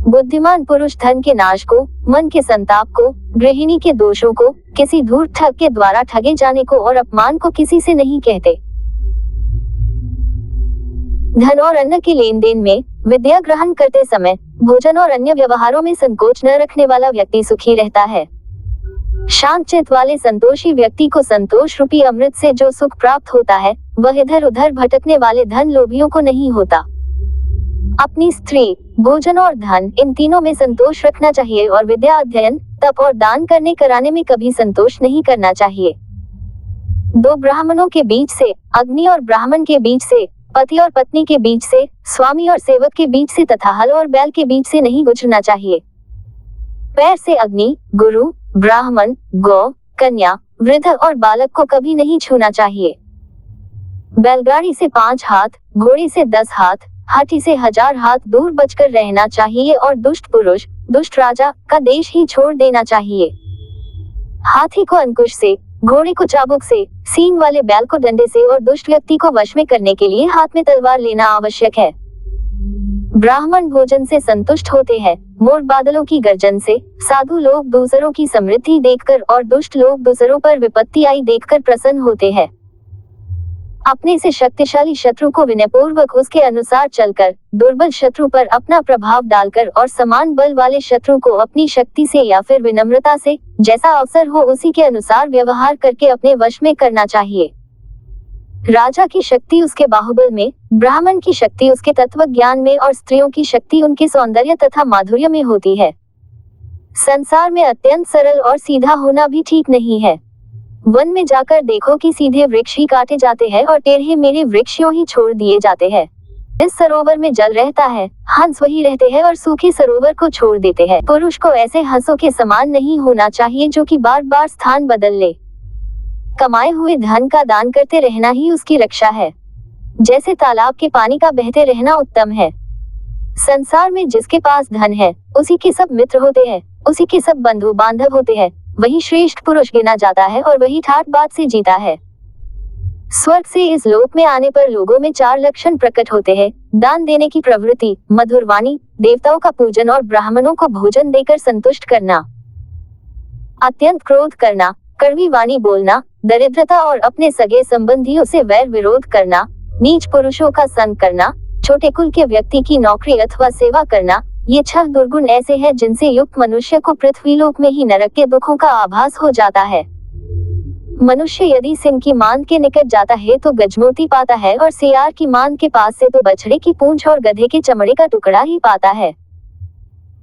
बुद्धिमान पुरुष धन के नाश को, मन के संताप को, गृहिणी के दोषों को, किसी धूर्त ठग के द्वारा ठगे जाने को और अपमान को किसी से नहीं कहते। धन और अन्न के लेन देन में, विद्या ग्रहण करते समय, भोजन और अन्य व्यवहारों में संकोच न रखने वाला व्यक्ति सुखी रहता है। शांत चित्त वाले संतोषी व्यक्ति को संतोष रूपी अमृत से जो सुख प्राप्त होता है, वह इधर उधर भटकने वाले धन लोभियों को नहीं होता। अपनी स्त्री, भोजन और धन, इन तीनों में संतोष रखना चाहिए और विद्या, अध्ययन, तप और दान करने कराने में कभी संतोष नहीं करना चाहिए। दो ब्राह्मणों के बीच से, अग्नि और ब्राह्मण के बीच से, पति और पत्नी के बीच से, स्वामी और सेवक के बीच से तथा हल और बैल के बीच से नहीं गुजरना चाहिए। पैर से अग्नि, गुरु, ब्राह्मण, गौ, कन्या, वृद्ध और बालक को कभी नहीं छूना चाहिए। बैलगाड़ी से 5 हाथ, घोड़े से 10 हाथ, हाथी से 1000 हाथ दूर बचकर रहना चाहिए और दुष्ट पुरुष, दुष्ट राजा का देश ही छोड़ देना चाहिए। हाथी को अंकुश से, घोड़े को चाबुक से, सींग वाले बैल को डंडे से और दुष्ट व्यक्ति को वश में करने के लिए हाथ में तलवार लेना आवश्यक है। ब्राह्मण भोजन से संतुष्ट होते हैं, मोर बादलों की गर्जन से, साधु लोग दूसरों की समृद्धि देखकर और दुष्ट लोग दूसरों पर विपत्ति आई देखकर प्रसन्न होते हैं। अपने से शक्तिशाली शत्रु को विनयपूर्वक उसके अनुसार चलकर, दुर्बल शत्रु पर अपना प्रभाव डालकर और समान बल वाले शत्रु को अपनी शक्ति से या फिर विनम्रता से, जैसा अवसर हो उसी के अनुसार व्यवहार करके अपने वश में करना चाहिए। राजा की शक्ति उसके बाहुबल में, ब्राह्मण की शक्ति उसके तत्व ज्ञान में और स्त्रियों की शक्ति उनके सौंदर्य तथा माधुर्य में होती है। संसार में अत्यंत सरल और सीधा होना भी ठीक नहीं है। वन में जाकर देखो कि सीधे वृक्ष ही काटे जाते हैं और टेढ़े मेढ़े वृक्ष यूं ही छोड़ दिए जाते हैं। इस सरोवर में जल रहता है, हंस वही रहते हैं और सूखे सरोवर को छोड़ देते हैं। पुरुष को ऐसे हंसों के समान नहीं होना चाहिए जो कि बार बार स्थान बदल ले। कमाए हुए धन का दान करते रहना ही उसकी रक्षा है। जैसे तालाब के पानी का बहते रहना उत्तम है। संसार में जिसके पास धन है, उसी के सब मित्र होते हैं, उसी के सब बंधु बांधव होते हैं, वही श्रेष्ठ पुरुष गिना जाता है और वही ठाट बात से जीता है। स्वर्ग से इस लोक में आने पर लोगों में 4 लक्षण प्रकट होते हैं: दान देने की प्रवृत्ति, मधुर वाणी, देवताओं का पूजन और ब्राह्मणों को भोजन देकर संतुष्ट करना, अत्यंत क्रोध करना, कड़वी वाणी बोलना, दरिद्रता और अपने सगे संबंधियों से वैर विरोध करना, नीच पुरुषों का संग करना, छोटे कुल के व्यक्ति की नौकरी अथवा सेवा करना, ये 6 दुर्गुण ऐसे हैं जिनसे युक्त मनुष्य को पृथ्वीलोक में ही नरक के दुखों का आभास हो जाता है। मनुष्य यदि सिंह की मांद के निकट जाता है तो गजमोती पाता है और सियार की मांद के पास से तो बछड़े की पूंछ और गधे के चमड़े का टुकड़ा ही पाता है।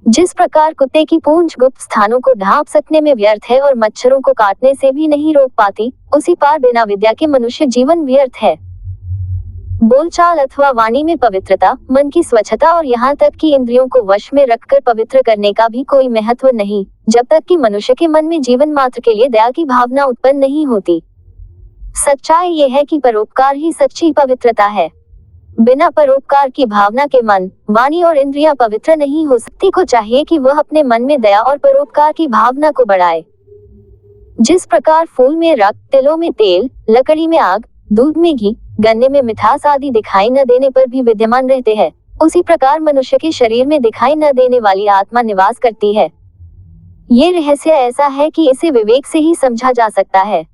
जिस प्रकार कुत्ते की पूंछ गुप्त स्थानों को ढांप सकने में व्यर्थ है और मच्छरों को काटने से भी नहीं रोक पाती, उसी पार बिना विद्या के मनुष्य जीवन व्यर्थ है। बोलचाल अथवा वाणी में पवित्रता, मन की स्वच्छता और यहाँ तक कि इंद्रियों को वश में रखकर पवित्र करने का भी कोई महत्व नहीं, जब तक कि मनुष्य के मन में जीवन मात्र के लिए दया की भावना उत्पन्न नहीं होती। सच्चाई ये है कि परोपकार ही सच्ची पवित्रता है। बिना परोपकार की भावना के मन, वाणी और इंद्रियां पवित्र नहीं हो सकती। को चाहिए कि वह अपने मन में दया और परोपकार की भावना को बढ़ाए। जिस प्रकार फूल में रक्त, तिलों में तेल, लकड़ी में आग, दूध में घी, गन्ने में मिठास आदि दिखाई न देने पर भी विद्यमान रहते हैं, उसी प्रकार मनुष्य के शरीर में दिखाई न देने वाली आत्मा निवास करती है। ये रहस्य ऐसा है कि इसे विवेक से ही समझा जा सकता है।